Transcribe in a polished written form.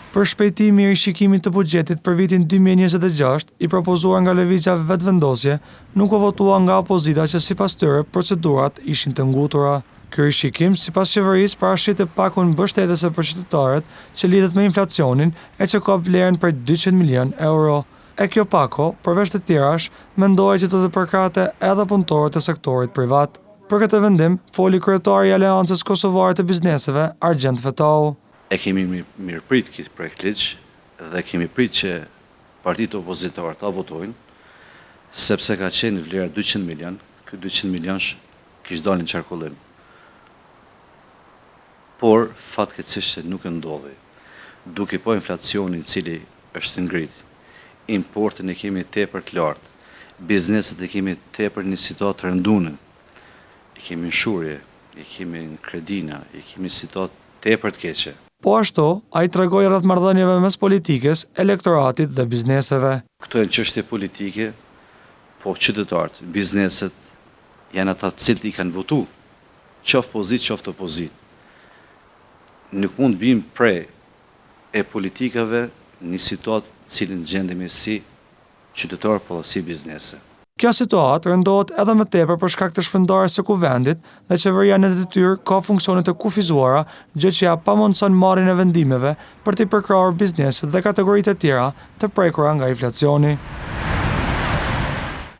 Për shpejtimi i rishikimit të buxhetit për vitin 2026, i propozuar nga lëvizja vetëvendosje, nuk u votua nga opozita që sipas tyre procedurat ishin të ngutura. Ky rishikim, sipas qeverisë, parashit pakun mbështetëse për qytetarët që lidhet me inflacionin e që ka vlerën për 200 milion euro. E kjo pako, përveç të tjerash, mendohej që do të përkrahte edhe punëtorët e sektorit privat. Për këtë vendim, foli kryetari i Aleancës Kosovare të Bizneseve, Argjend Fetau. E kemi mirëprit këtë projekt ligj dhe kemi prit që partitë opozitare ta votojnë, sepse ka qenë vlera 200 milion, ky 200 milion kishte dalë në qarkullim. Por fatkeqësisht nuk e ndodhi. Duke po inflacioni i cili është ngrit, importin e kemi tepër të lartë, bizneset e kemi tepër në situatë të rënduar, i kemi në shurje, i kemi në kredina, i kemi situatë tepër të keqe. Po ashtu, ai tregoi rreth marrëdhënieve mes politikës, elektoratit dhe bizneseve. Këto janë çështje politike, po qytetarët, bizneset janë ata të cilët i kanë votu, qoftë pozitë, qoftë opozitë. Nuk mund bim prej e politikave një situatë cilën gjendemi si qytetar po si biznese. Kjo situatë rëndohet edhe më tepër për shkak të shpërndarjes së kuvendit dhe qeveria në detyrë ka funksione të kufizuara, gjë që ja pamundson marrjen e vendimeve për të përkrahur bizneset dhe kategoritë e tjera të prekura nga inflacioni.